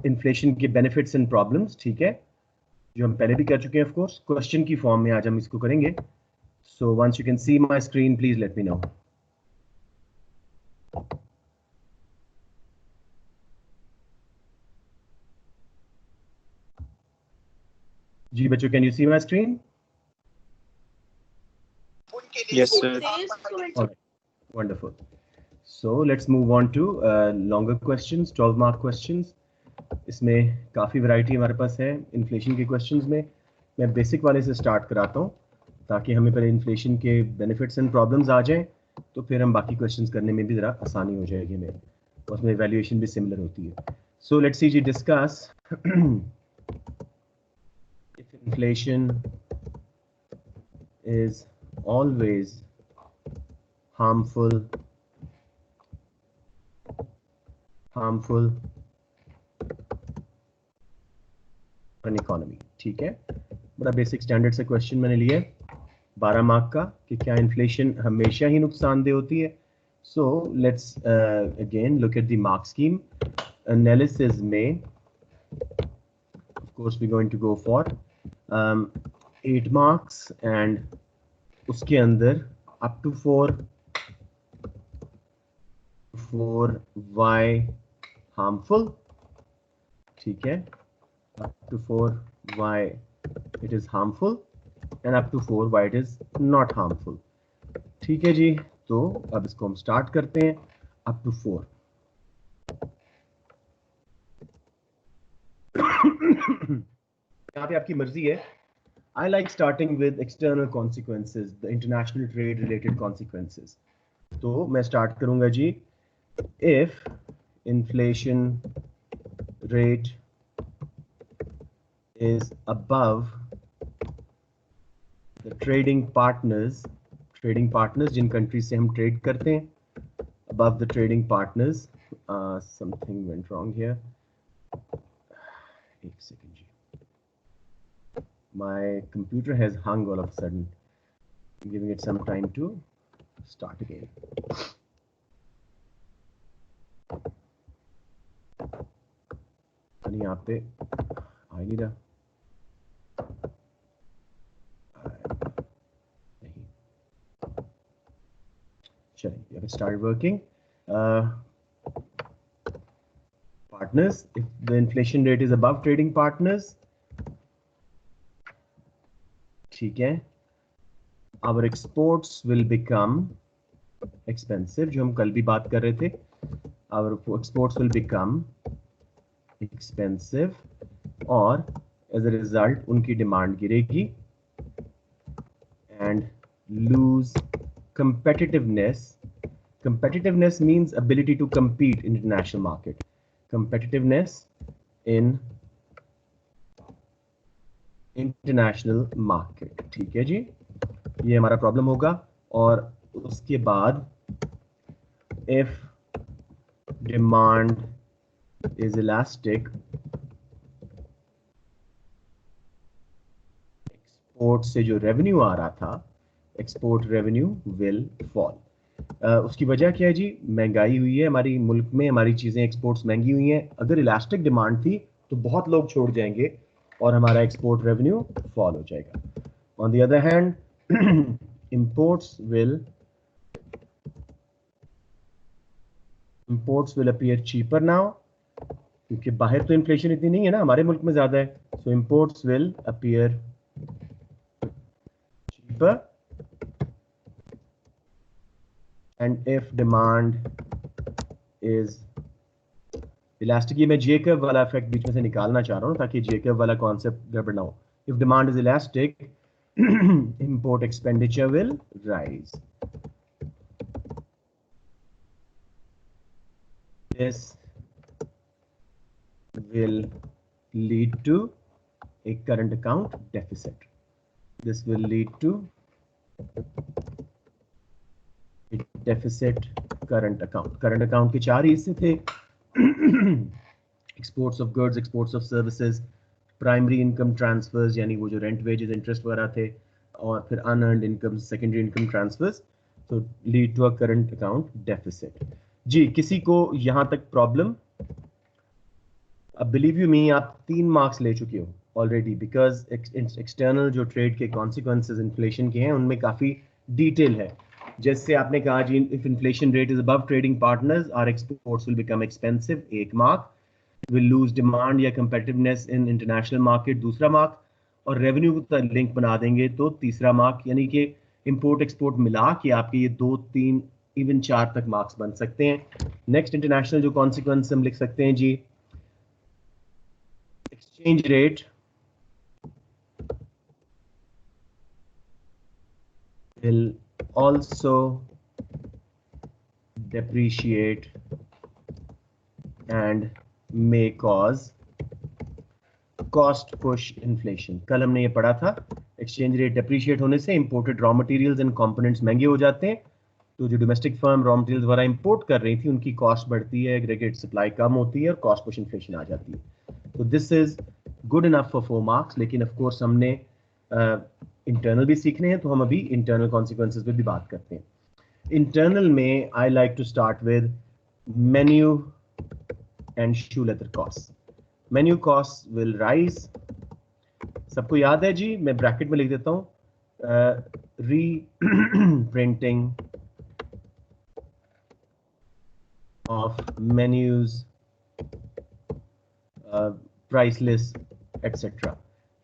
Inflation के benefits and problems, ठीक है, जो हम पहले भी कर चुके हैं ऑफ कोर्स। क्वेश्चन की फॉर्म में आज हम इसको करेंगे। So once you can see my screen please let me know. जी बच्चों, can you see my screen? Yes, sir. Alright, wonderful. So let's move on to longer questions, 12 mark questions. इसमें काफ़ी वैरायटी हमारे पास है इन्फ्लेशन के questions में। मैं basic वाले से स्टार्ट कराता हूँ ताकि हमें पहले इन्फ्लेशन के बेनिफिट्स एंड प्रॉब्लम्स आ जाएं, तो फिर हम बाकी क्वेश्चंस करने में भी ज़रा आसानी हो जाएगी हमें, उसमें वैल्यूएशन भी सिमिलर होती है। सो लेट्स सी जी, discuss if inflation is always harmful an economy, ठीक है। बड़ा बेसिक स्टैंडर्ड से क्वेश्चन मैंने लिया है 12 मार्क का कि क्या इन्फ्लेशन हमेशा ही नुकसानदेह होती है। So let's again look at the mark scheme analysis में। Of course we going to go for 8 marks and उसके अंदर अप टू 4 why harmful, ठीक है, up to 4 why it is harmful and up to 4 why it is not harmful, ठीक है जी। तो अब इसको हम स्टार्ट करते हैं up to 4। यहाँ पे आपकी मर्जी है। I like starting with external consequences, the international trade related consequences। तो मैं स्टार्ट करूंगा जी, if inflation rate is above the trading partners Jin countries से हम trade करते हैं, above the trading partners, something went wrong here, एक second ji, my computer has hung all of a sudden, I'm giving it some time to start again। यहाँ पे आ नहीं रहा, नहीं, चलिए अब start working. Partners, if the inflation rate is above trading partners, ठीक है, our exports will become expensive, जो हम कल भी बात कर रहे थे, our exports will become expensive और एज अ रिजल्ट उनकी डिमांड गिरेगी and lose competitiveness means ability to compete in international market, competitiveness in international market, ठीक है जी, ये हमारा प्रॉब्लम होगा। और उसके बाद if demand is elastic, export से जो रेवेन्यू आ रहा था, एक्सपोर्ट रेवेन्यू विल फॉल। उसकी वजह क्या है जी? महंगाई हुई है हमारी मुल्क में, हमारी चीज़ें एक्सपोर्ट्स महंगी हुई हैं। अगर इलास्टिक डिमांड थी तो बहुत लोग छोड़ जाएंगे और हमारा एक्सपोर्ट रेवेन्यू फॉल हो जाएगा। On the other hand imports will appear cheaper now, क्योंकि बाहर तो इन्फ्लेशन इतनी नहीं है ना, हमारे मुल्क में ज्यादा है। सो imports will appear cheaper and if demand is elastic, ये मैं J curve वाला इफेक्ट बीच में से निकालना चाह रहा हूँ ताकि J curve वाला कॉन्सेप्ट गड़बड़ ना हो। If demand is elastic, import expenditure will rise. This will lead to a current account deficit. This will lead to a deficit current account. Current account के चार हिस्से थे, exports of goods, exports of services, primary income transfers यानी वो जो rent, wages, interest वगैरह थे, और फिर unearned income, secondary income transfers, तो lead to a current account deficit. जी, किसी को यहां तक प्रॉब्लम? अब बिलीव यू मी, आप 3 मार्क्स ले चुके हो ऑलरेडी, बिकॉज एक्सटर्नल जो ट्रेड के कॉन्सिक्वेंसेज इन्फ्लेशन के हैं उनमें काफ़ी डिटेल है। जैसे आपने कहा जी, if inflation rate is above trading partners our exports will become expensive, 1 mark. Will lose demand या competitiveness in international market, 2 mark. और रेवेन्यू का लिंक बना देंगे तो 3 मार्क। यानी कि इंपोर्ट एक्सपोर्ट मिला के आपके ये 2, 3, इवन 4 तक मार्क्स बन सकते हैं। नेक्स्ट इंटरनेशनल जो कॉन्सिक्वेंस हम लिख सकते हैं जी, exchange rate will also depreciate and may cause cost push inflation। कल हमने ये पढ़ा था, एक्सचेंज रेट डेप्रिशिएट होने से imported raw materials and components महंगे हो जाते हैं, तो जो डोमेस्टिक फर्म रॉ मटेरियल्स वगैरह इंपोर्ट कर रही थी उनकी कॉस्ट बढ़ती है, एग्रीगेट सप्लाई कम होती है और कॉस्ट पुश इन्फ्लेशन आ जाती है। तो this is good enough for 4 marks. लेकिन ऑफ कोर्स हमने इंटरनल भी सीखने हैं, तो हम अभी इंटरनल कॉन्सिक्वेंसेज पे भी बात करते हैं। इंटरनल में I like to start with menu and shoe leather cost. Menu cost will rise, सबको याद है जी, मैं ब्रैकेट में लिख देता हूं, reprinting of menus, price list, etc.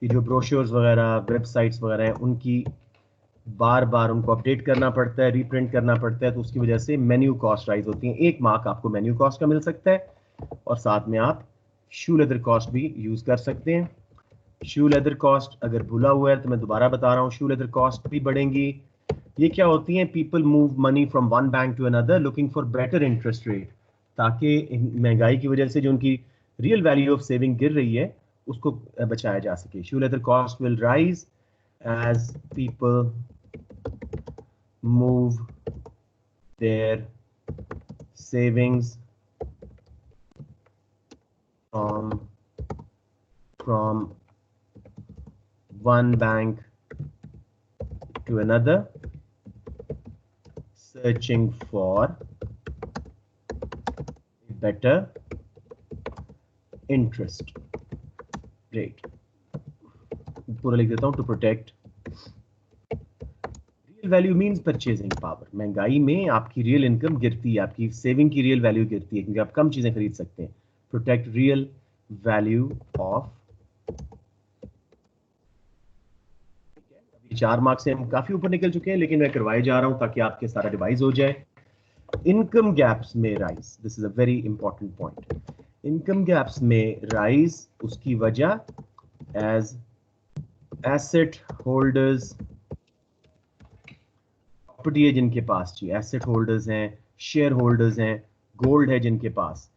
ये जो ब्रोशर्स वगैरह, वेबसाइट्स वगैरह हैं, उनकी बार बार उनको अपडेट करना पड़ता है, रीप्रिंट करना पड़ता है, तो उसकी वजह से मेन्यू कॉस्ट राइज होती है। 1 मार्क आपको मेन्यू कॉस्ट का मिल सकता है, और साथ में आप शू लेदर कॉस्ट भी यूज कर सकते हैं। शू लेदर कॉस्ट अगर भूला हुआ है तो मैं दोबारा बता रहा हूँ, शू लेदर कॉस्ट भी बढ़ेंगी। ये क्या होती हैं? People move money from one bank to another looking for better interest rate, ताकि महंगाई की वजह से जो उनकी रियल वैल्यू ऑफ सेविंग गिर रही है उसको बचाया जा सके। Shoe leather cost will rise as people move their savings from one bank to another, searching for better interest rate। पूरा लिख देता हूं, to protect real value means purchasing power. महंगाई में आपकी रियल इनकम गिरती है, आपकी सेविंग की रियल वैल्यू गिरती है, क्योंकि आप कम चीजें खरीद सकते हैं। Protect real value of. 4 marks से हम काफी ऊपर निकल चुके हैं, लेकिन मैं करवाए जा रहा हूं ताकि आपके सारा डिवाइस हो जाए। इनकम गैप्स में rise, this is a very important point. Income gaps में राइज, उसकी वजह एज एसेट होल्डर्स, प्रॉपर्टी है जिनके पास, जी एसेट होल्डर्स हैं, शेयर होल्डर्स हैं, गोल्ड है जिनके पास,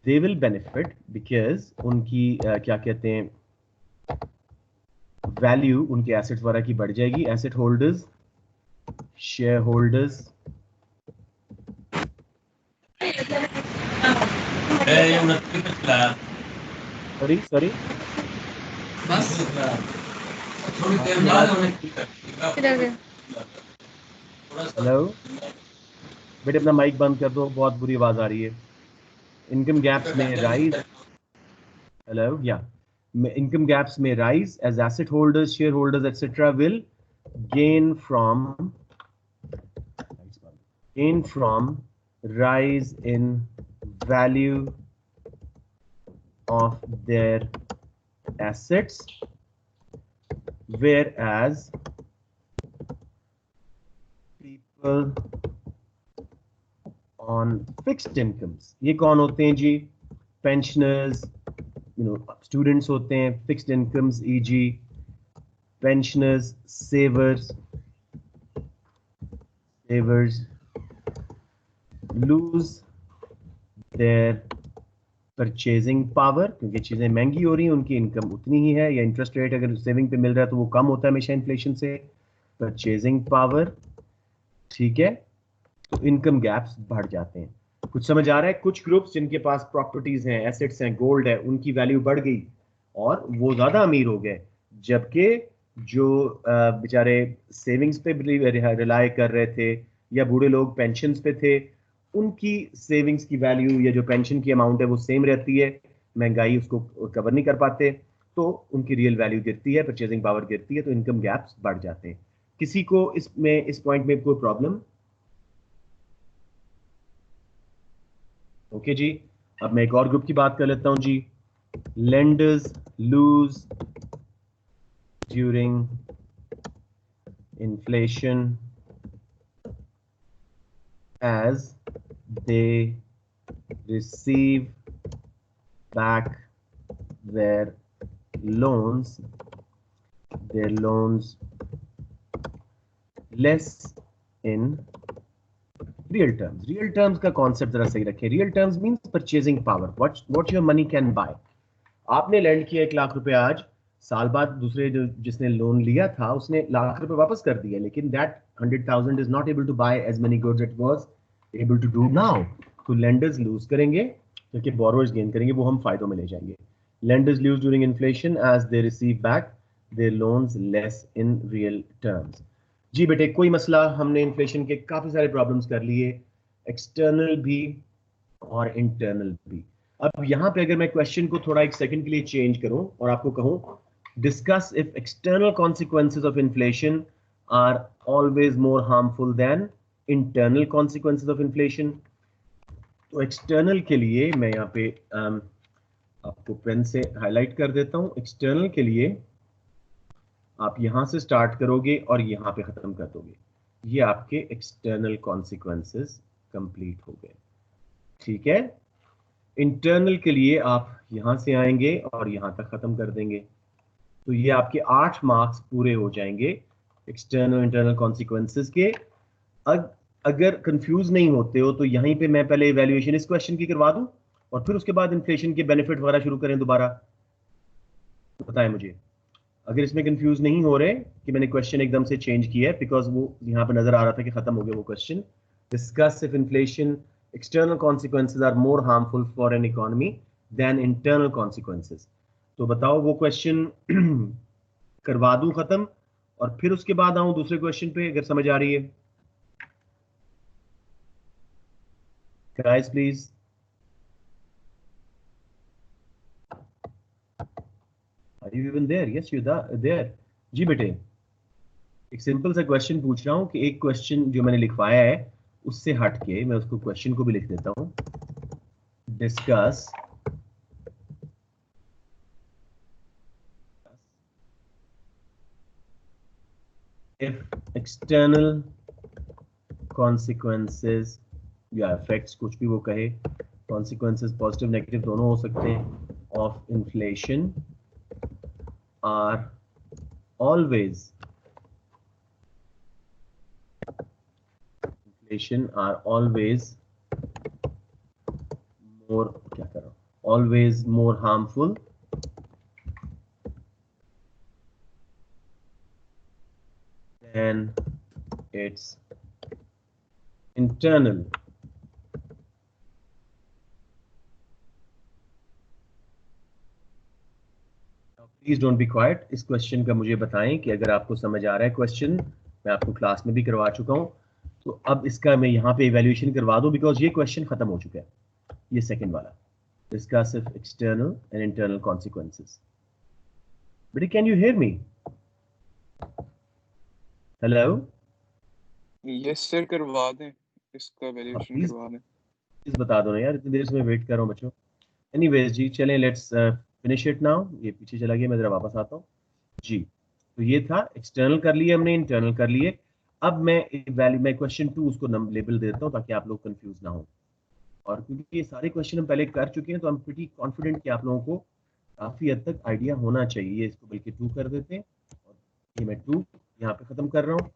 दे विल बेनिफिट बिकॉज उनकी क्या कहते हैं, वैल्यू उनके एसेट्स वगैरह की बढ़ जाएगी। Asset holders, share holders, sorry hello बेटे, अपना माइक बंद कर दो, बहुत बुरी आवाज आ रही है। इनकम गैप्स में राइज, हेलो या income gaps may rise as asset holders, shareholders, etc. will gain from rise in value of their assets, whereas people on fixed incomes, ये कौन होते हैं जी? पेंशनर्स, स्टूडेंट्स होते हैं, fixed incomes e.g. Pensioners, savers lose their purchasing power, क्योंकि चीजें महंगी हो रही हैं, उनकी इनकम उतनी ही है, या इंटरेस्ट रेट अगर सेविंग पे मिल रहा है तो वो कम होता है हमेशा इन्फ्लेशन से। परचेजिंग पावर, ठीक है, तो इनकम गैप्स बढ़ जाते हैं। कुछ समझ आ रहा है? कुछ ग्रुप्स जिनके पास प्रॉपर्टीज हैं, एसेट्स हैं, गोल्ड है, उनकी वैल्यू बढ़ गई और वो ज्यादा अमीर हो गए, जबकि जो बेचारे सेविंग्स पे रिलाय कर रहे थे, या बूढ़े लोग पेंशन्स पे थे, उनकी सेविंग्स की वैल्यू या जो पेंशन की अमाउंट है वो सेम रहती है, महंगाई उसको कवर नहीं कर पाते, तो उनकी रियल वैल्यू गिरती है, परचेजिंग पावर गिरती है, तो इनकम गैप्स बढ़ जाते हैं। किसी को इसमें इस पॉइंट में कोई प्रॉब्लम? ओके जी। अब मैं एक और ग्रुप की बात कर लेता हूं जी। Lenders lose during inflation as they receive back their loans less in real terms. Real terms का कॉन्सेप्ट जरा सही रखें। Real terms means purchasing power, what your money can buy. आपने लैंड किया 1 लाख रुपए आज, साल बाद दूसरे जो जिसने लोन लिया था उसने 1 लाख रुपए वापस कर दिया, लेकिन that 100,000 is not able to buy as many goods it was able to do now. तो लेंडर्स लूज करेंगे क्योंकि बोरोवर्स गेन करेंगे, वो हम फायदों में ले जाएंगे। Lenders lose during inflation as they receive back their loans less in real terms. जी बेटे, कोई मसला? हमने इन्फ्लेशन के काफी सारे प्रॉब्लम्स कर लिए, एक्सटर्नल भी और इंटरनल भी। अब यहां पे अगर मैं क्वेश्चन को थोड़ा एक सेकंड के लिए चेंज करूं और आपको कहूं, discuss if external consequences of inflation are always more harmful than internal consequences of inflation. तो एक्सटर्नल के लिए मैं यहाँ पे आपको पेन से हाईलाइट कर देता हूं। एक्सटर्नल के लिए आप यहां से स्टार्ट करोगे और यहां पे खत्म कर दोगे, ये आपके एक्सटर्नल कॉन्सिक्वेंसेस कंप्लीट हो गए। ठीक है। इंटरनल के लिए आप यहां से आएंगे और यहां तक खत्म कर देंगे, तो ये आपके 8 मार्क्स पूरे हो जाएंगे एक्सटर्नल इंटरनल कॉन्सिक्वेंसेस के। अगर कंफ्यूज नहीं होते हो तो यहीं पे मैं पहले इवैल्यूएशन इस क्वेश्चन की करवा दूं और फिर उसके बाद इन्फ्लेशन के बेनिफिट वगैरह शुरू करें दोबारा? बताएं मुझे। अगर इसमें कंफ्यूज नहीं हो रहे कि मैंने क्वेश्चन एकदम से चेंज किया है, बिकॉज वो यहाँ पे नजर आ रहा था कि खत्म हो गया वो क्वेश्चन। Discuss if inflation external consequences are more harmful for an economy than internal consequences. तो बताओ वो क्वेश्चन करवा दूं खत्म और फिर उसके बाद आऊं दूसरे क्वेश्चन पे, अगर समझ आ रही है? Guys please. Are you even there? Yes you there. जी बेटे, एक सिंपल सा क्वेश्चन पूछ रहा हूं कि एक क्वेश्चन जो मैंने लिखवाया है उससे हट के मैं उसको क्वेश्चन को भी लिख देता हूं। डिस्कस इफ एक्सटर्नल कॉन्सिक्वेंसेज या इफेक्ट्स, कुछ भी वो कहे, कॉन्सिक्वेंसेज पॉजिटिव नेगेटिव दोनों हो सकते हैं, of inflation are always more, क्या कर रहा हूं, always more harmful than it's internal. Please don't be quiet. इस क्वेश्चन का मुझे बताएं कि अगर आपको समझ आ रहा है क्वेश्चन, मैं आपको क्लास में भी करवा चुका हूं, तो अब इसका मैं यहाँ पे इवैल्यूएशन करवा दूं, बिकॉज ये क्वेश्चन खत्म हो चुका है, ये सेकंड वाला। Discuss if external and internal consequences. But can you hear me? Hello? Yes sir, करवा दें, इसका वैल्यूएशन प्लीज करवा दें। प्लीज बता दो ना यार, इतनी देर से मैं वेट कर रहा हूँ बच्चों। एनीवेज जी, चलें, लेट्स फिनिश इट नाउ। ये पीछे चला गया, मैं जरा वापस आता हूँ जी। तो ये था, एक्सटर्नल कर लिए हमने, इंटरनल कर लिए। अब मैं क्वेश्चन 2 उसको लेबल देता हूँ ताकि आप लोग कंफ्यूज ना हो। और क्योंकि ये सारे क्वेश्चन हम पहले कर चुके हैं तो हम प्रीटी कॉन्फिडेंट कि आप लोगों को काफी हद तक आइडिया होना चाहिए। इसको बल्कि 2 कर देते हैं और ये मैं 2 यहाँ पे खत्म कर रहा हूँ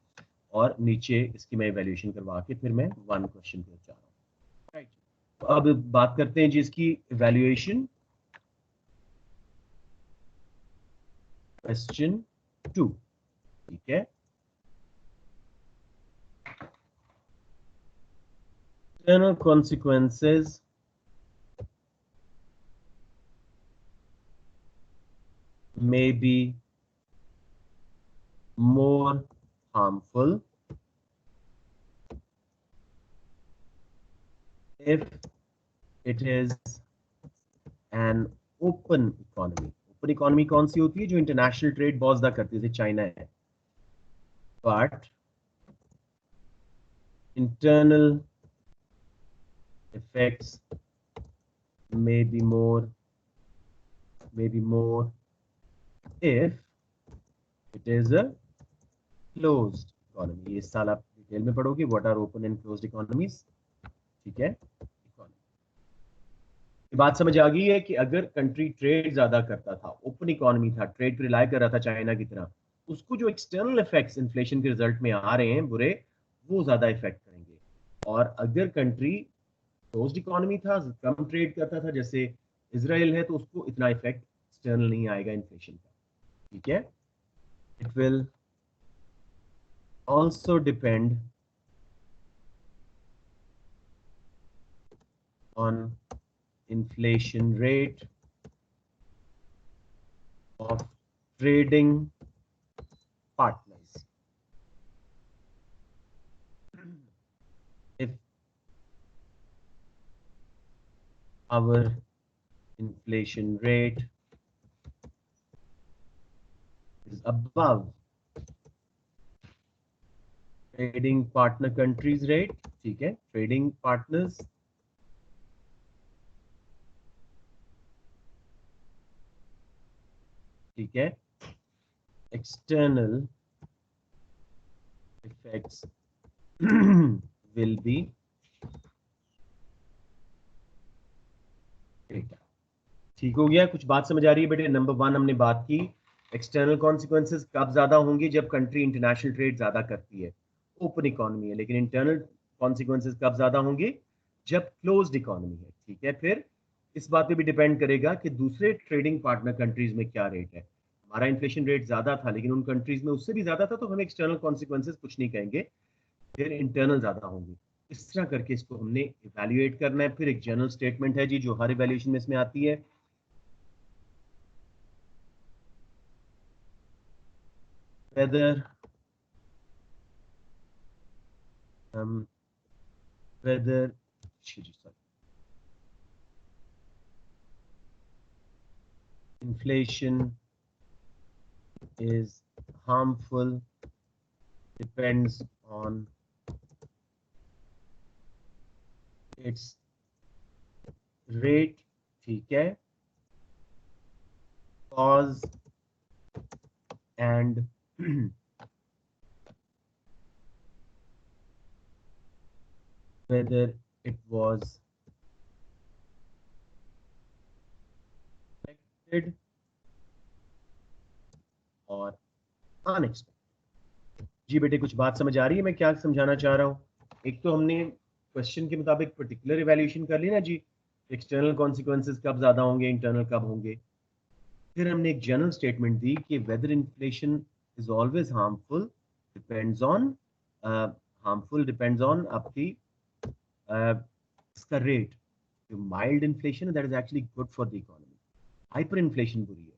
और नीचे इसकी मैं इवैल्यूएशन करवा के फिर मैं 1 क्वेश्चन पे जा रहा हूँ। राइट। तो अब बात करते हैं जी इसकी इवैल्यूएशन। क्वेश्चन 2, ठीक है। External consequences may be more harmful if it is an open economy. Open economy कौन सी होती है? जो इंटरनेशनल ट्रेड बहुत ज्यादा करती है, जैसे चाइना है. But internal effects may be more if it is a closed economy. ये साल आप डिटेल में पढ़ोगे, what are open and closed economies. ठीक है, ये बात समझ आ गई है कि अगर कंट्री ट्रेड ज्यादा करता था, ओपन इकोनॉमी था, ट्रेड पे रिलाई कर रहा था चाइना की तरह, उसको जो एक्सटर्नल इफेक्ट्स इन्फ्लेशन के रिजल्ट में आ रहे हैं बुरे, वो ज्यादा इफेक्ट करेंगे. और अगर कंट्री क्लोज्ड इकोनॉमी था, कम ट्रेड करता था, जैसे इजराइल है, तो उसको इतना इफेक्ट एक्सटर्नल नहीं आएगा इन्फ्लेशन का. ठीक है, it will also depend on inflation rate of trading partners. If our inflation rate is above trading partner countries rate, ठीक है, trading partners ठीक है, external effects will be greater. ठीक हो गया? कुछ बात समझ आ रही है बेटे? नंबर 1 हमने बात की, एक्सटर्नल कॉन्सिक्वेंसेस कब ज्यादा होंगे? जब कंट्री इंटरनेशनल ट्रेड ज्यादा करती है, ओपन इकोनॉमी है. लेकिन इंटरनल कॉन्सिक्वेंसेस कब ज्यादा होंगे? जब क्लोज्ड इकोनॉमी है. ठीक है, फिर इस बात पे भी डिपेंड करेगा कि दूसरे ट्रेडिंग पार्टनर कंट्रीज में क्या रेट है. हमारा इन्फ्लेशन रेट ज्यादा था, लेकिन उन कंट्रीज में उससे भी ज्यादा था, तो हम एक्सटर्नल कॉन्सिक्वेंसेस कुछ नहीं कहेंगे, फिर इंटरनल ज्यादा होंगे. इस तरह करके इसको हमने इवेल्युएट करना है. फिर एक जनरल स्टेटमेंट है जी, जो हर इवेल्युएशन में इसमें आती है. whether whether inflation is harmful depends on its rate. ठीक है, cause and whether it was expected or unexpected. जी बेटे, कुछ बात समझ आ रही है मैं क्या समझाना चाह रहा हूँ? एक तो हमने क्वेश्चन के मुताबिक पर्टिकुलर इवैल्यूएशन कर ली ना जी, एक्सटर्नल कॉन्सिक्वेंसेस कब ज्यादा होंगे, इंटरनल कब होंगे. फिर हमने एक जनरल स्टेटमेंट दी कि whether inflation is always harmful depends on आपकी इसका rate. Mild inflation that is actually good for the economy. Hyper inflation बुरी है.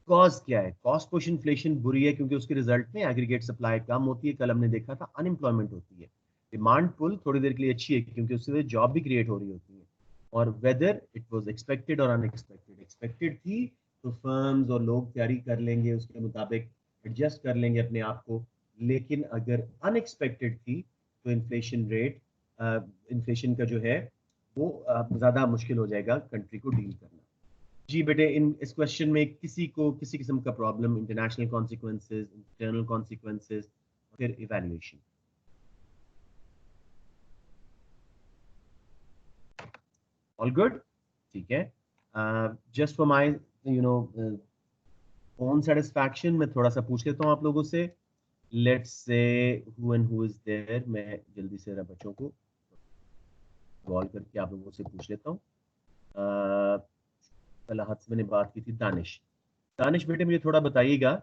कॉज क्या है? कॉस्ट पुश इन्फ्लेशन बुरी है क्योंकि उसके रिजल्ट में एग्रीगेट सप्लाई कम होती है. कल हमने देखा था अनएम्प्लॉयमेंट होती है. डिमांड पुल थोड़ी देर के लिए अच्छी है क्योंकि उससे जॉब भी क्रिएट हो रही होती है. और वेदर इट वाज एक्सपेक्टेड और अनएक्सपेक्टेड. एक्सपेक्टेड थी तो फर्म्स और लोग तैयारी कर लेंगे, उसके मुताबिक एडजस्ट कर लेंगे अपने आप को. लेकिन अगर अनएक्सपेक्टेड थी तो इन्फ्लेशन का जो है वो ज़्यादा मुश्किल हो जाएगा कंट्री को डील करना. जी बेटे, इस क्वेश्चन में किसी को किसी किस्म का problem, international consequences, internal consequences, फिर इवैल्यूएशन. All good? ठीक है. Just for my own satisfaction मैं थोड़ा सा पूछ लेता हूँ आप लोगों से. Let's say who and who is there. मैं जल्दी से बच्चों को कॉल करके आप लोगों से पूछ लेता हूँ. पहला हाथ से मैंने बात की थी दानिश. दानिश बेटे, मुझे थोड़ा बताइएगा,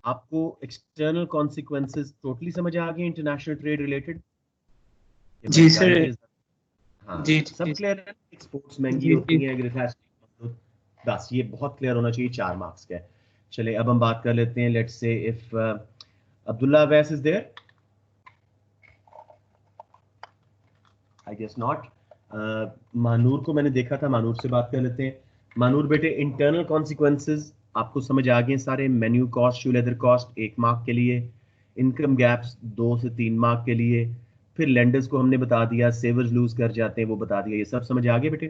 आपको एक्सटर्नल कॉन्सिक्वेंसेस टोटली समझ आ गए इंटरनेशनल ट्रेड रिलेटेड? जी सर. हाँ जी सब क्लियर है. एक्सपोर्ट्स महंगी होती हैं, बस ये बहुत क्लियर होना चाहिए. 4 मार्क्स का है. चलिए अब हम बात कर लेते हैं. Let's say if Abdullah Awais is there. I guess not. Manoor को मैंने देखा था, मानूर से बात कर लेते हैं। मानूर बेटे, इंटरनल कॉन्सिक्वेंसेस आपको समझ आ गए सारे? मेन्यू कॉस्ट, शू लेदर कॉस्ट 1 मार्क के लिए, इनकम गैप्स 2 से 3 मार्क के लिए, फिर लेंडर्स को हमने बता दिया, सेवर्स लूज कर जाते हैं वो बता दिया। ये सब समझ आ गए बेटे?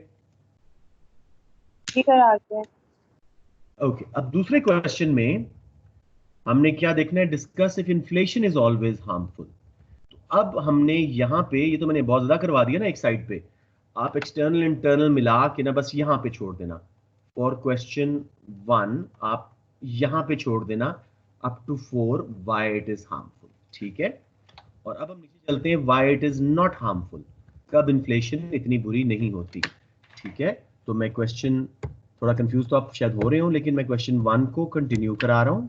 जी सर, आ गया। ओके, अब दूसरे क्वेश्चन में हमने क्या देखना है? Discuss if inflation is always harmful. तो अब हमने यहाँ पे, ये तो मैंने बहुत ज्यादा करवा दिया ना एक साइड पे, आप एक्सटर्नल इंटरनल मिला के ना बस यहाँ पे छोड़ देना। फॉर क्वेश्चन 1 आप यहाँ पे छोड़ देना up to 4 why it is harmful, ठीक है? और अब हम नीचे चलते हैं, why it is not harmful, कब इन्फ्लेशन इतनी बुरी नहीं होती, ठीक है? तो मैं क्वेश्चन, थोड़ा कंफ्यूज तो आप शायद हो रहे हो, लेकिन मैं क्वेश्चन 1 को कंटिन्यू करा रहा हूं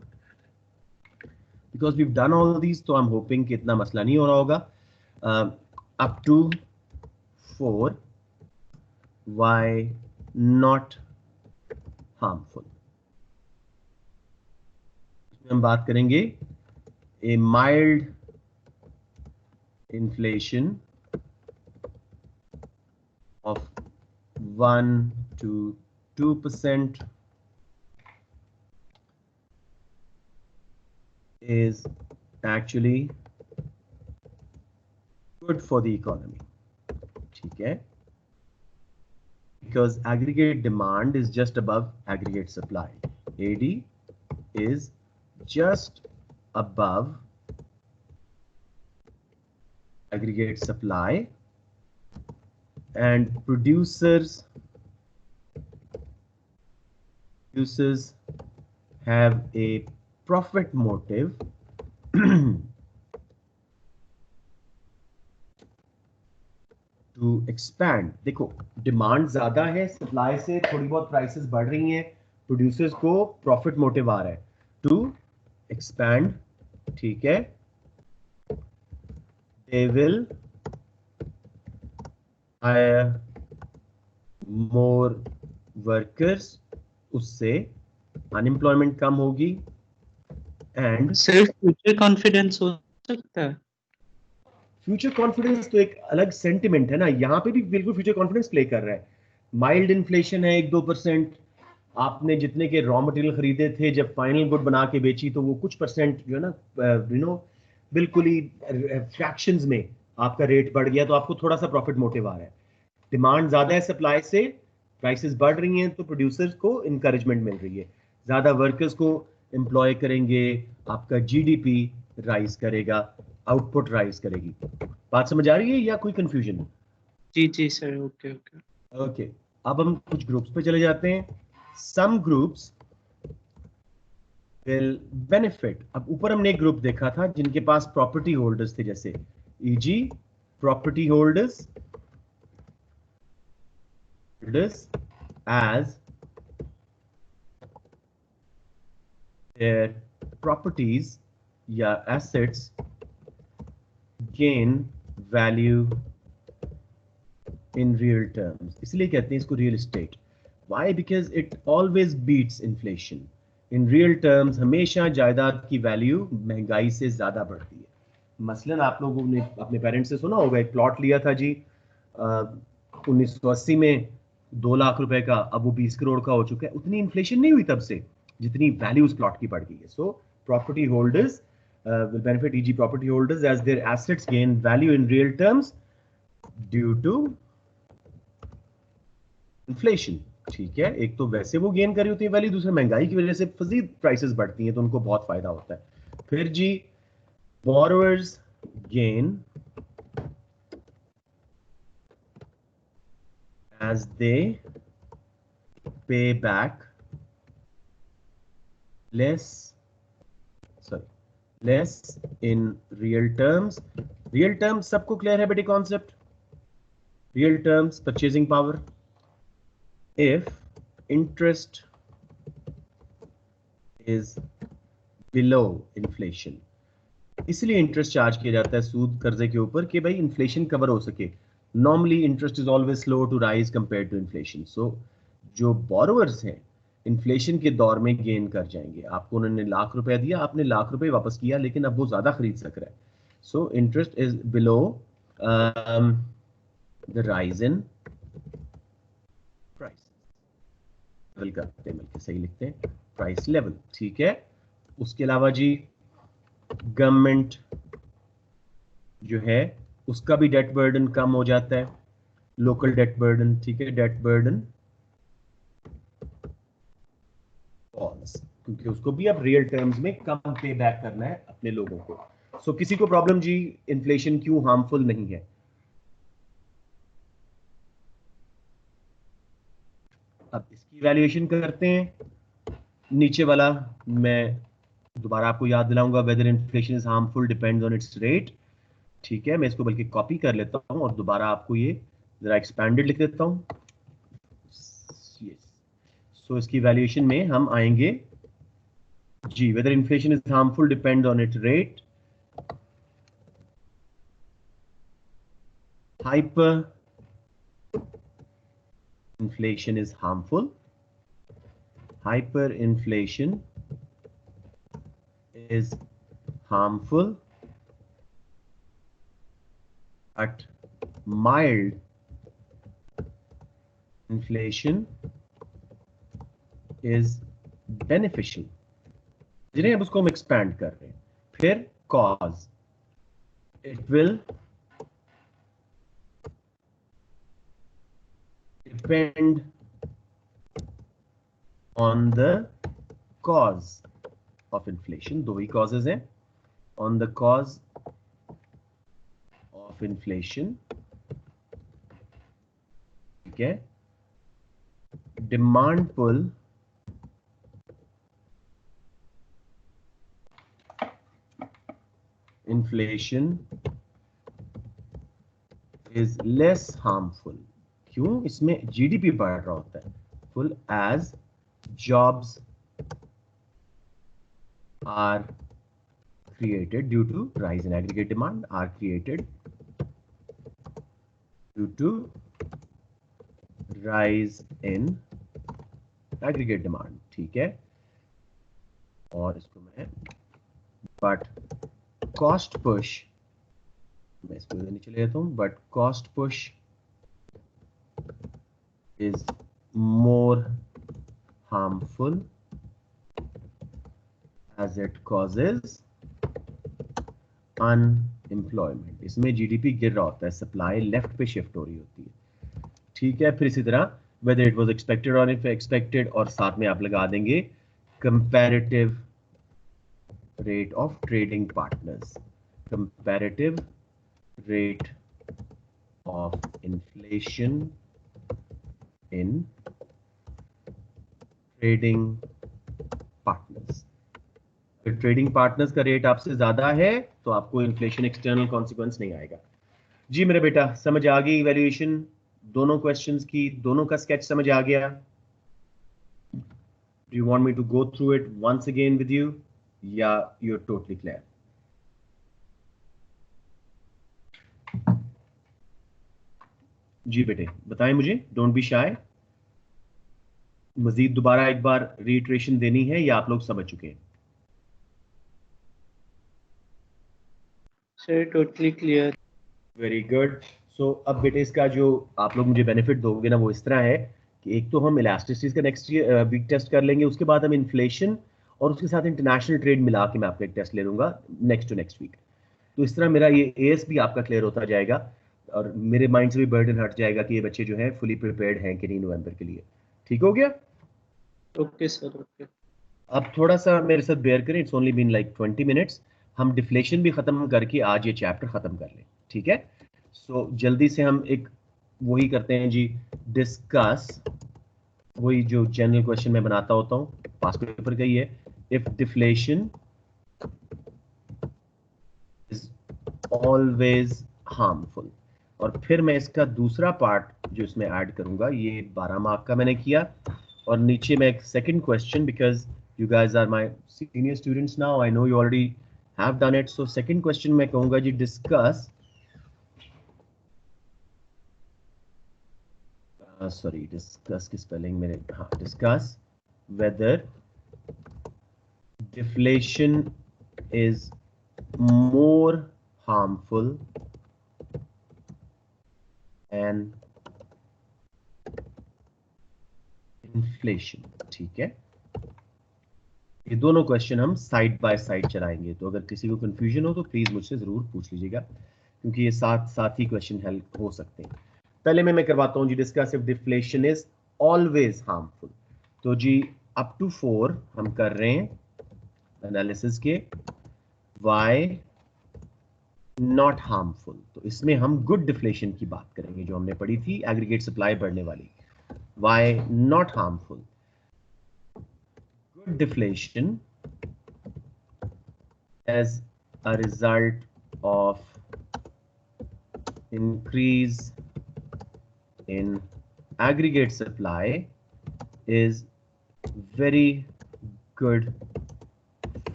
because we done all these, तो आई एम होपिंग कि इतना मसला नहीं हो रहा होगा। Up to 4 why not harmful, हम बात करेंगे a mild inflation of 1 to 2% is actually good for the economy, ठीक है? Because aggregate demand is just above aggregate supply. AD is just above aggregate supply, and producers have a profit motive to expand. देखो, demand ज्यादा है, supply से थोड़ी बहुत prices बढ़ रही हैं, प्रोड्यूसर्स को प्रॉफिट मोटिव आ रहा है टू एक्सपैंड, ठीक है? They will hire more workers, उससे अनएम्प्लॉयमेंट कम होगी, एंड सिर्फ फ्यूचर कॉन्फिडेंस हो सकता है। फ्यूचर कॉन्फिडेंस तो एक अलग सेंटिमेंट है ना, यहाँ पे भी बिल्कुल फ्यूचर कॉन्फिडेंस प्ले कर रहा है। माइल्ड इन्फ्लेशन है 1-2%, आपने जितने के रॉ मटेरियल खरीदे थे, जब फाइनल गुड बना के बेची तो वो कुछ परसेंट जो है ना, बिल्कुल ही फ्रैक्शंस में आपका रेट बढ़ गया, तो आपको थोड़ा सा प्रॉफिट मोटिव आ रहा है। डिमांड ज्यादा है, सप्लाई से प्राइसेस बढ़ रही हैं, तो प्रोड्यूसर्स को इंकरेजमेंट मिल रही है, ज्यादा वर्कर्स को एम्प्लॉय करेंगे, आपका जीडीपी राइज करेगा, आउटपुट राइज करेगी। बात समझ आ रही है या कोई कंफ्यूजन? जी जी सर, ओके ओके ओके, अब हम कुछ ग्रुप्स पे चले जाते हैं। Some groups will benefit. अब ऊपर हमने एक ग्रुप देखा था जिनके पास प्रॉपर्टी होल्डर्स थे, जैसे easy property holders as their properties या assets gain value in real terms, इसलिए कहते हैं इसको real estate. Why? Because it always beats inflation. In real terms हमेशा जायदाद की वैल्यू महंगाई से ज्यादा बढ़ती है। मसलन आप लोगों ने अपने पेरेंट्स से सुना होगा, एक प्लॉट लिया था जी 1980 में 2 लाख रुपए का, अब वो 20 करोड़ का हो चुका है। उतनी इन्फ्लेशन नहीं हुई तब से जितनी वैल्यू उस प्लॉट की बढ़ गई है। So property holders will benefit, easy property holders, as their assets gain value in real terms due to inflation, ठीक है? एक तो वैसे वो गेन कर रही होती है वैल्यू, दूसरे महंगाई की वजह से मजीद प्राइसेस बढ़ती हैं तो उनको बहुत फायदा होता है। फिर जी borrowers gain as they pay back less in real terms. Real terms सबको क्लियर है बेटे concept? Real terms purchasing power. If interest is below inflation, इसलिए इंटरेस्ट चार्ज किया जाता है सूद कर्जे के ऊपर कि भाई इन्फ्लेशन कवर हो सके। Normally interest is always slow to rise compare to inflation. So जो बोरोवर्स हैं इन्फ्लेशन के दौर में गेन कर जाएंगे। आपको उन्होंने लाख रुपया दिया, आपने लाख रुपए वापस किया, लेकिन अब वो ज्यादा खरीद सक रहा है। So interest is below the rise in price level करते हैं, बल्कि सही लिखते हैं प्राइस लेवल, ठीक है। उसके अलावा जी गवर्नमेंट जो है उसका भी डेट बर्डन कम हो जाता है, लोकल डेट बर्डन, ठीक है, डेट बर्डन फॉल्स, क्योंकि उसको भी अब रियल टर्म्स में कम पे बैक करना है अपने लोगों को। सो किसी को प्रॉब्लम जी इन्फ्लेशन क्यों हार्मफुल नहीं है? अब इसकी वैल्यूएशन करते हैं। नीचे वाला मैं दोबारा आपको याद दिलाऊंगा, whether inflation is harmful depends on its rate, ठीक है। मैं इसको बल्कि कॉपी कर लेता हूं और दोबारा आपको ये जरा एक्सपैंडेड लिख देता हूं। सो इसकी वैल्यूएशन में हम आएंगे जी, whether inflation is harmful depend on it rate, hyper inflation is harmful, hyperinflation is harmful, but mild inflation is beneficial। जिन्हें अब उसको हम एक्सपैंड कर रहे हैं। फिर cause, it will depend on the cause of inflation, दो ही causes हैं, on the cause of inflation, ठीक है। Demand pull inflation is less harmful, क्यों? इसमें जीडीपी बढ़ रहा होता है, full as jobs are created due to rise in aggregate demand, are created due to rise in aggregate demand, ठीक है। और इसको मैं but cost push, मैं इसको नीचे ले लेता हूं, but cost push is more harmful as it causes unemployment। इसमें जीडीपी गिर रहा होता है, सप्लाई लेफ्ट पे शिफ्ट हो रही होती है, ठीक है। फिर इसी तरह whether it was expected or if expected, और साथ में आप लगा देंगे comparative rate of trading partners, comparative rate of inflation in trading partners। अगर ट्रेडिंग पार्टनर्स का रेट आपसे ज्यादा है तो आपको इन्फ्लेशन एक्सटर्नल कॉन्सिक्वेंस नहीं आएगा। जी मेरे बेटा, समझ आ गई वैल्यूएशन दोनों क्वेश्चंस की, दोनों का स्केच समझ आ गया? Do you want me to go through it once again with you, या यू आर टोटली क्लियर? जी बेटे बताएं मुझे, डोंट बी शाय। मजीद दोबारा एक बार रीइटरेशन देनी है या आप लोग समझ चुके हैं? Sir totally clear. Very good. So अब बेटे इसका जो आप लोग मुझे बेनिफिट दोगे ना वो इस तरह है कि एक तो हम इलास्टिसिटी का नेक्स्ट वीक टेस्ट कर लेंगे, उसके बाद हम इन्फ्लेशन और उसके साथ इंटरनेशनल ट्रेड मिला के मैं आपका एक टेस्ट ले लूंगा नेक्स्ट टू नेक्स्ट वीक। तो इस तरह मेरा ये एएस भी आपका क्लियर होता जाएगा और मेरे माइंड से भी बर्डन हट जाएगा कि ये बच्चे जो हैं फुली प्रिपेयर्ड हैं कि नहीं नवंबर के लिए। ठीक हो गया? Okay sir okay. अब थोड़ा सा मेरे साथ बेयर करें, it's only been like 20 minutes. हम डिफ्लेशन भी खत्म करके आज ये चैप्टर खत्म कर लें, ठीक है? सो जल्दी से हम एक वही करते हैं जी, डिस्कस, वही जो जनरल क्वेश्चन मैं बनाता होता हूँ, पास पेपर का ही है। If deflation is always harmful, और फिर मैं इसका दूसरा पार्ट जो इसमें ऐड करूंगा, ये 12 मार्क का मैंने किया, और नीचे मैं एक second question, because you guys are my senior students now, I know you already have done it, so second question मैं कहूंगा जी, discuss sorry, discuss की spelling मेरे, हाँ, discuss whether deflation is more harmful an inflation. ठीक है, ये दोनों question हम साइड बाय साइड चलाएंगे, तो अगर किसी को कंफ्यूजन हो तो प्लीज मुझसे जरूर पूछ लीजिएगा, क्योंकि ये साथ साथ ही क्वेश्चन हेल्प हो सकते हैं। पहले मैं करवाता हूं जी discuss if deflation is always harmful. तो जी अप टू 4 हम कर रहे हैं एनालिसिस के, व्हाई नॉट हार्मफुल। तो इसमें हम गुड डिफ्लेशन की बात करेंगे जो हमने पढ़ी थी एग्रीगेट सप्लाई बढ़ने वाली, why not harmful. Good deflation as a result of increase in aggregate supply is very good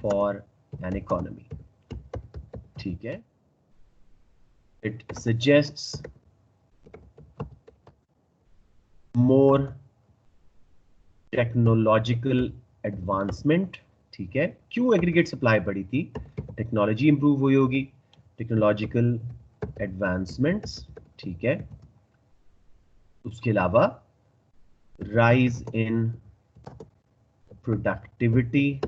for an economy. ठीक है, it suggests more technological advancement। ठीक है, क्यों एग्रीगेट सप्लाई बढ़ी थी? टेक्नोलॉजी इंप्रूव हुई होगी, टेक्नोलॉजिकल एडवांसमेंट्स। ठीक है, उसके अलावा rise in productivity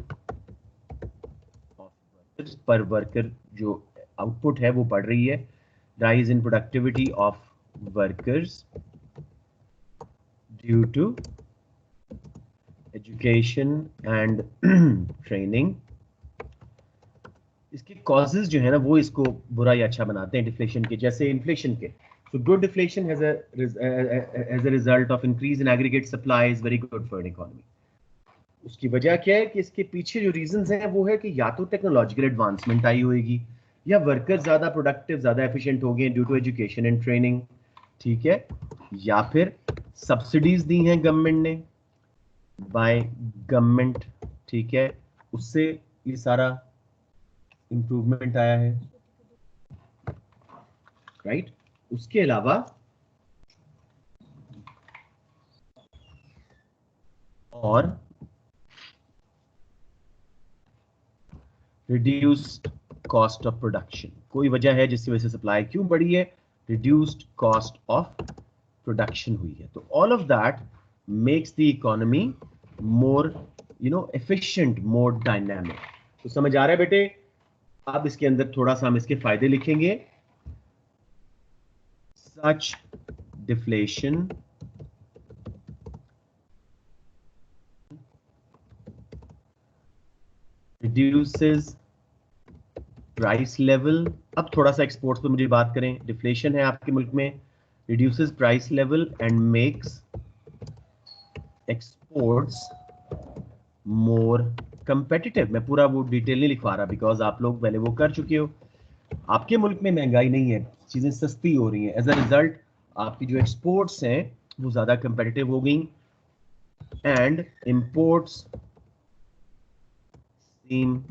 of workers, per worker जो आउटपुट है वो बढ़ रही है। Rise in productivity of workers due to education and training. इसके कॉजेज जो है ना वो इसको बुरा या अच्छा बनाते हैं डिफ्लेशन के, जैसे इन्फ्लेशन के। So good deflation as a result of increase in aggregate supply is very good for an economy. उसकी वजह क्या है कि इसके पीछे जो रीजंस हैं वो है कि या तो टेक्नोलॉजिकल एडवांसमेंट आई होगी, या वर्कर ज्यादा प्रोडक्टिव ज्यादा एफिशिएंट हो गए due to education and training. ठीक है, या फिर सब्सिडीज दी हैं गवर्नमेंट ने बाय गवर्नमेंट। ठीक है, उससे ये सारा इंप्रूवमेंट आया है, राइट। उसके अलावा और रिड्यूस्ड कॉस्ट ऑफ प्रोडक्शन, कोई वजह है जिसकी वजह से सप्लाई क्यों बढ़ी है? रिड्यूस्ड कॉस्ट ऑफ प्रोडक्शन हुई है। तो all of that makes the economy more efficient, more dynamic. तो समझ आ रहा है बेटे? अब इसके अंदर थोड़ा सा हम इसके फायदे लिखेंगे। सच डिफ्लेशन reduces प्राइस लेवल। अब थोड़ा सा एक्सपोर्ट्स पे मुझे बात करें। डिफ्लेशन है आपके मुल्क में, reduces price level and makes exports more competitive. मैं पूरा वो डिटेल नहीं लिखवा रहा बिकॉज आप लोग पहले वो कर चुके हो। आपके मुल्क में महंगाई नहीं है, चीजें सस्ती हो रही हैं, एज अ रिजल्ट आपकी जो एक्सपोर्ट्स हैं वो ज्यादा कंपेटिटिव हो गई एंड इंपोर्ट्स सीम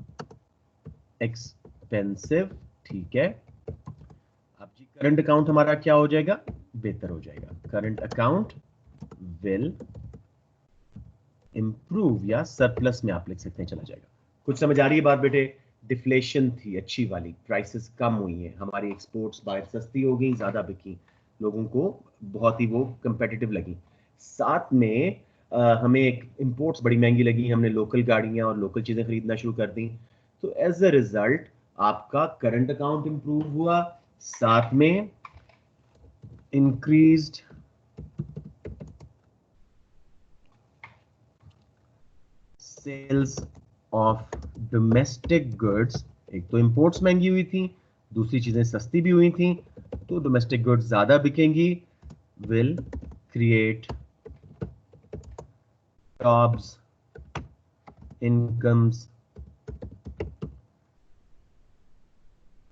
एक्सपेंसिव। ठीक है, अब जी करंट अकाउंट हमारा क्या हो जाएगा? बेहतर हो जाएगा। करंट अकाउंट विल इंप्रूव, या सरप्लस में आप लिख सकते हैं, चला जाएगा। कुछ समझ आ रही है बात बेटे? डिफ्लेशन थी अच्छी वाली, प्राइसेस कम हुई हैं, हमारी एक्सपोर्ट्स बाहर सस्ती हो गई, ज्यादा बिकी, लोगों को बहुत ही वो कंपेटिटिव लगी। साथ में हमें एक इंपोर्ट्स बड़ी महंगी लगी, हमने लोकल गाड़ियां और लोकल चीजें खरीदना शुरू कर दी। तो एज अ रिजल्ट आपका करंट अकाउंट इंप्रूव हुआ, साथ में increased sales of domestic goods. एक तो इंपोर्ट्स महंगी हुई थी, दूसरी चीजें सस्ती भी हुई थी, तो डोमेस्टिक गुड्स ज्यादा बिकेंगी, will create jobs, incomes,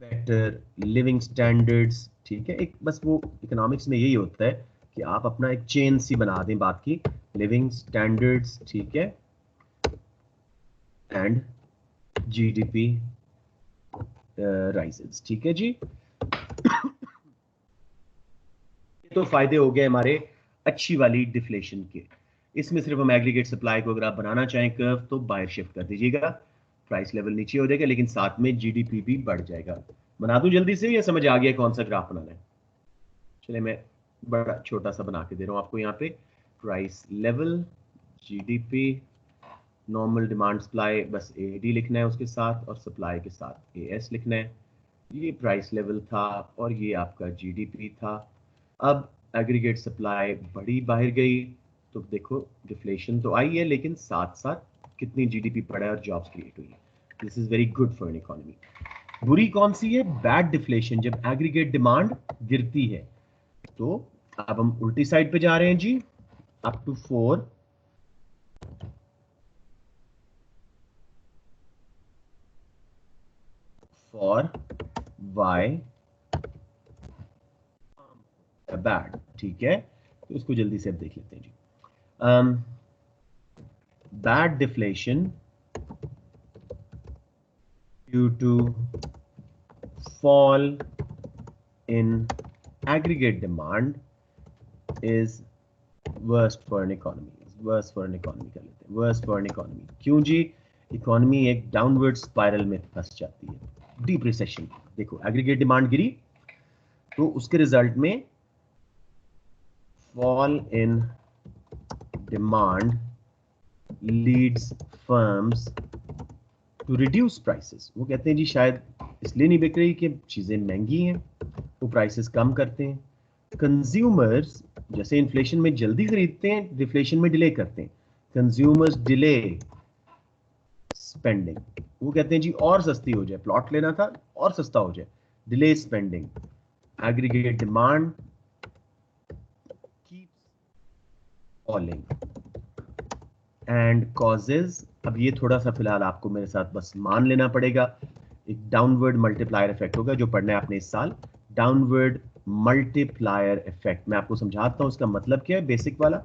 better living standards. ठीक है, एक बस वो इकोनॉमिक्स में यही होता है कि आप अपना एक चेन सी बना दें बात की, लिविंग स्टैंडर्ड्स। ठीक है, एंड जीडीपी राइजेस। ठीक है जी, तो फायदे हो गए हमारे अच्छी वाली डिफ्लेशन के। इसमें सिर्फ हम एग्रीगेट सप्लाई को अगर आप बनाना चाहें कर्व तो बाहर शिफ्ट कर दीजिएगा, प्राइस लेवल नीचे हो जाएगा, लेकिन साथ में जीडीपी भी बढ़ जाएगा। बना दूं जल्दी से, या समझ आ गया कौन सा ग्राफ बनाना है? चलिए मैं बड़ा छोटा सा बना के दे रहा हूँ आपको यहाँ पे। Price level, GDP, normal demand supply, बस एडी लिखना है उसके साथ, और सप्लाई के साथ एएस लिखना है। ये प्राइस लेवल था और ये आपका जीडीपी था। अब एग्रीगेट सप्लाई बड़ी बाहर गई तो देखो डिफ्लेशन तो आई है, लेकिन साथ साथ कितनी जीडीपी बढ़ा है और जॉब्स क्रिएट हुई है। This is very good for an economy. बुरी कौन सी है? बैड डिफ्लेशन, जब एग्रीगेट डिमांड गिरती है। तो अब हम उल्टी साइड पे जा रहे हैं जी, up to 4 for Y bad. ठीक है, तो इसको जल्दी से अब देख लेते हैं जी। Bad deflation due to fall in aggregate demand is worst for an economy. worst for an economy कर लेते हैं, worst for an economy। क्यों जी? इकोनॉमी एक डाउनवर्ड स्पाइरल में फंस जाती है, डीप रिसेशन। देखो एग्रीगेट डिमांड गिरी तो उसके रिजल्ट में fall in demand leads firms to reduce prices. वो कहते हैं जी शायद इसलिए नहीं बिक रही कि चीजें महंगी हैं, वो प्राइसेस कम करते हैं। कंज्यूमर्स जैसे इन्फ्लेशन में जल्दी खरीदते हैं, डिफ्लेशन में डिले करते हैं। कंज्यूमर्स डिले स्पेंडिंग, वो कहते हैं जी और सस्ती हो जाए, प्लॉट लेना था और सस्ता हो जाए, delay spending. Aggregate demand keeps falling and causes, अब ये थोड़ा सा फिलहाल आपको मेरे साथ बस मान लेना पड़ेगा, एक डाउनवर्ड मल्टीप्लायर इफेक्ट होगा जो पढ़ना है आपने इस साल। डाउनवर्ड मल्टीप्लायर इफेक्ट मैं आपको समझाता हूं, इसका मतलब क्या है बेसिक वाला।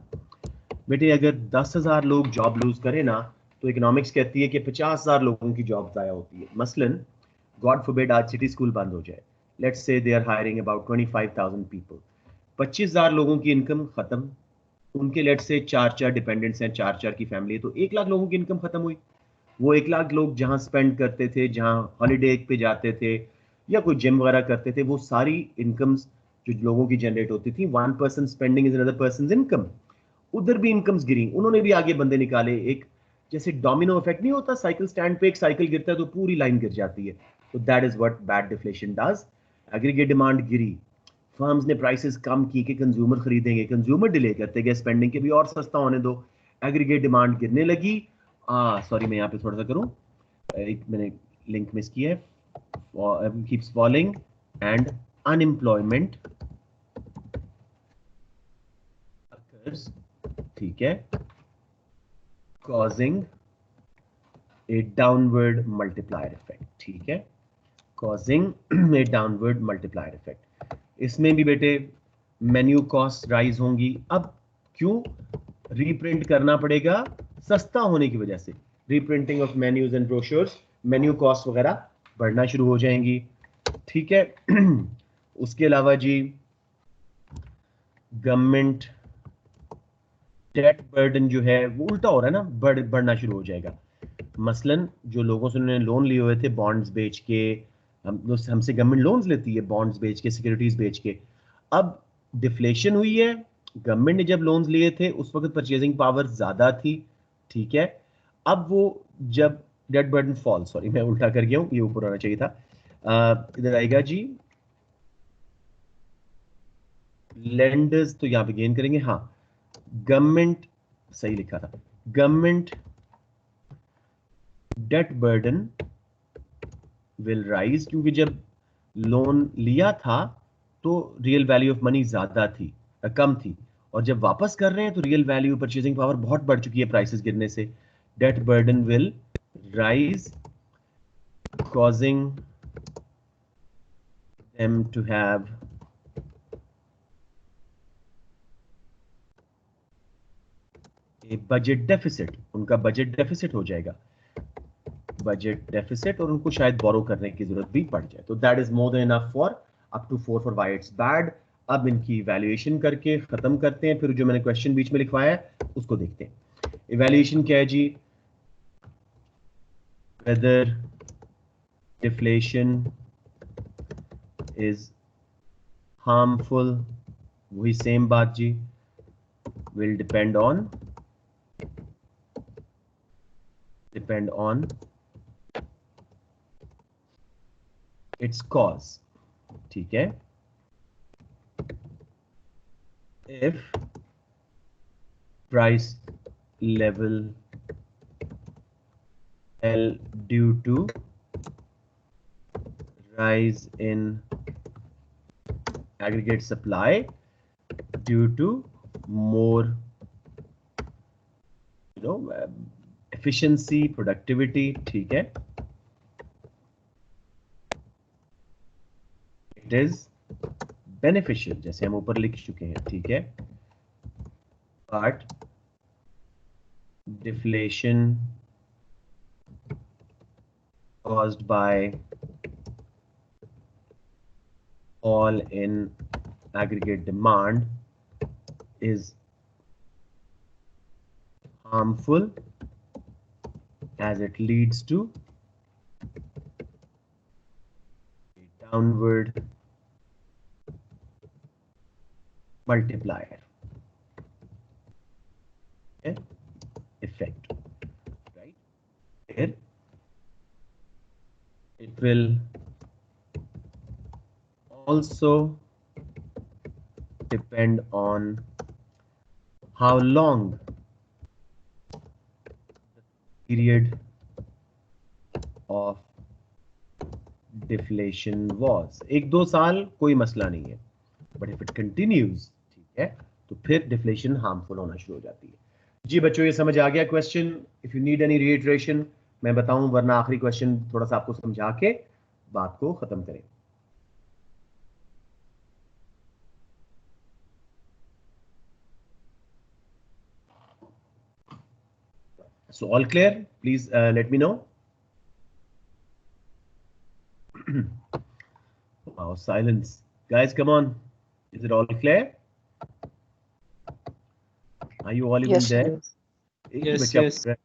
बेटे अगर 10,000 लोग जॉब लूज करें ना, तो इकोनॉमिक्स कहती है कि 50,000 लोगों की जॉब जाया होती है। मसलन गॉड फॉरबिड आज सिटी स्कूल बंद हो जाए, let's say they are hiring about 25,000 people, 25,000 लोगों की इनकम खत्म। उनके लेट से 4 डिपेंडेंट्स हैं, 4 की फैमिली है, तो 1 लाख लोगों की इनकम खत्म हुई। वो 1 लाख लोग जहां स्पेंड करते थे, जहां हॉलीडे पे जाते थे या कोई जिम वगैरह करते थे, वो सारी इनकम्स जो लोगों की जनरेट होती थी, 1 person spending is another person income, उधर भी इनकम्स गिरी। उन्होंने भी आगे बंदे निकाले, एक जैसे डोमिनो इफेक्ट नहीं होता, साइकिल स्टैंड पे एक साइकिल गिरता है तो पूरी लाइन गिर जाती है। तो that is what bad deflation does. Aggregate demand Giri, firms ने प्राइसेस कम की कि कंज्यूमर खरीदेंगे, कंज्यूमर डिले करते गए स्पेंडिंग के भी और सस्ता होने दो, एग्रीगेट डिमांड गिरने लगी। सॉरी मैं यहाँ पे थोड़ा सा करूँ, एक मैंने लिंक मिस किया है, keeps falling and unemployment occurs, ठीक है, causing a downward multiplier effect। ठीक है, causing a downward multiplier effect। इसमें भी बेटे मेन्यू कॉस्ट राइज होंगी। अब क्यों? रीप्रिंट करना पड़ेगा सस्ता होने की वजह से, reprinting of menus and brochures, menu cost वगैरह बढ़ना शुरू हो जाएंगी। ठीक है उसके अलावा जी गवर्नमेंट डेट बर्डन जो है वो उल्टा हो रहा है ना, बढ़ना शुरू हो जाएगा। मसलन जो लोगों से उन्होंने लोन लिए हुए थे बॉन्ड्स बेच के, हमसे गवर्नमेंट लोन्स लेती है बॉन्ड्स बेच के, सिक्योरिटीज बेच के। अब डिफ्लेशन हुई है, गवर्नमेंट ने जब लोन्स लिए थे उस वक्त परचेजिंग पावर ज्यादा थी। ठीक है, अब वो जब डेट बर्डन फॉल, सॉरी मैं उल्टा कर गया हूं, ये ऊपर आना चाहिए था। इधर आएगा जी लेंडर्स, तो यहां पे गेन करेंगे। हाँ गवर्नमेंट, सही लिखा था, government debt burden will rise, क्योंकि जब लोन लिया था तो रियल वैल्यू ऑफ मनी ज्यादा थी, कम थी, और जब वापस कर रहे हैं तो रियल वैल्यू, परचेजिंग पावर बहुत बढ़ चुकी है प्राइसेस गिरने से। Debt burden will rise causing them to have a budget deficit, उनका बजट डेफिसिट हो जाएगा, बजट डेफिसिट, और उनको शायद बोरो करने की जरूरत भी पड़ जाए। तो that is more than enough for up to 4 for why it's bad. अब इनकी इवैल्यूएशन करके खत्म करते हैं, फिर जो मैंने क्वेश्चन बीच में लिखवाया है उसको देखते हैं। इवैल्यूएशन क्या है जी? वेदर डिफ्लेशन is harmful वही सेम बात जी, will depend on its cause, ठीक है। if price level L due to rise in aggregate supply due to more efficiency, productivity, ठीक है, it is beneficial, जैसे हम ऊपर लिख चुके हैं, ठीक है, but deflation caused by fall in aggregate demand is harmful as it leads to a downward multiplier effect, right? Here it will also depend on how long the period of deflation was. 1-2 साल कोई मसला नहीं है, but if it continues, ठीक है, तो फिर deflation harmful होना शुरू हो जाती है। जी बच्चों, ये समझ आ गया question? If you need any reiteration मैं बताऊं, वरना आखिरी क्वेश्चन थोड़ा सा आपको समझा के बात को खत्म करें। So all clear? Please let me know. Wow, silence. Guys, come on. Is it all clear? Are you all even Yes, there? yes. एक ही Yes, बच्चा yes. पूछ रहा है।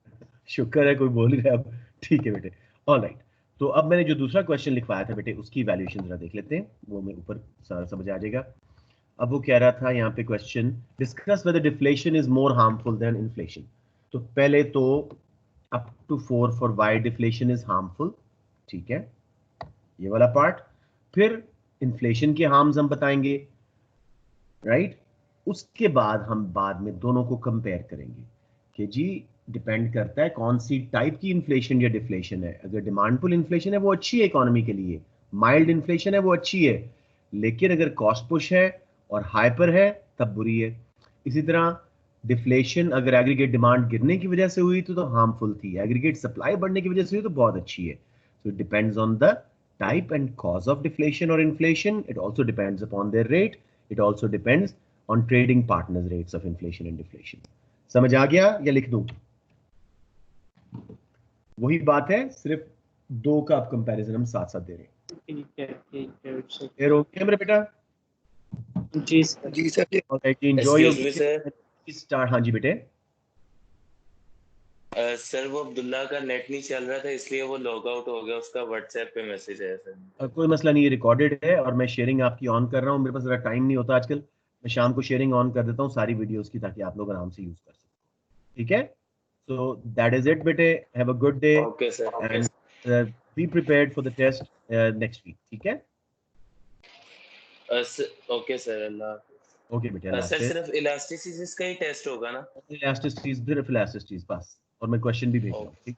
शुक्र है कोई बोल ही रहा है अब। ठीक है बेटे। All right. तो अब मैंने जो दूसरा क्वेश्चन लिखवाया था बेटे, उसकी वैल्यूएशन जरा देख लेते हैं, वो मैं ऊपर सारा समझ आ जाएगा। अब वो कह रहा था यहाँ पे question, discuss whether deflation is more harmful than inflation. तो पहले तो up to 4 for why deflation is harmful, ठीक है, ये वाला पार्ट। फिर इन्फ्लेशन के हार्म्स हम बताएंगे, राइट। उसके बाद हम बाद में दोनों को कंपेयर करेंगे कि जी डिपेंड करता है कौन सी टाइप की इन्फ्लेशन या डिफ्लेशन है। अगर डिमांड पुल इन्फ्लेशन है वो अच्छी है इकोनॉमी के लिए, माइल्ड इन्फ्लेशन है वो अच्छी है, लेकिन अगर कॉस्ट पुश है और हाइपर है तब बुरी है। इसी तरह डिफ्लेशन अगर एग्रीगेट डिमांड गिरने की वजह से हुई तो हार्मफुल थी, एग्रीगेट सप्लाई बढ़ने की वजह से हुई तो बहुत अच्छी है। So it depends on the type and cause of deflation or inflation. It also depends upon their rate. It also depends on trading partners rates of inflation and deflation. समझ आ गया या लिख दूं? वही बात है, सिर्फ दो का आप कंपैरिजन हम साथ साथ दे रहे हैं। ठीक है, ठीक है, it's okay. क्लियर हो गया मेरे बेटा? जी सर। जी sir. Alright, enjoy your Excuse me, sir. start। हाँ जी बेटे। सर वो अब्दुल्ला का नेट नहीं चल रहा था इसलिए वो लॉग आउट हो गया, उसका व्हाट्सएप पे मैसेज आया सर। कोई मसला नहीं, रिकॉर्डेड है और मैं शेयरिंग आपकी ऑन कर रहा हूँ। मेरे पास ज़रा टाइम नहीं होता आजकल, मैं शाम को शेयरिंग ऑन कर देता हूँ सारी वीडियोस की, ताकि आप लोग आराम से यूज कर सकें, ठीक है। सो दैट इज इट बेटे, have a good day okay sir. And be prepared for the test next week, ठीक है। ओके सर, अल्लाह। ओके बेटे, अल्लाह सर हाफिज़। सिर्फ इलास्टिसिटी का ही टेस्ट होगा ना? इलास्टिसिटी, सिर्फ इलास्टिसिटी बस, और मैं क्वेश्चन भी भेज रहा हूँ, ठीक।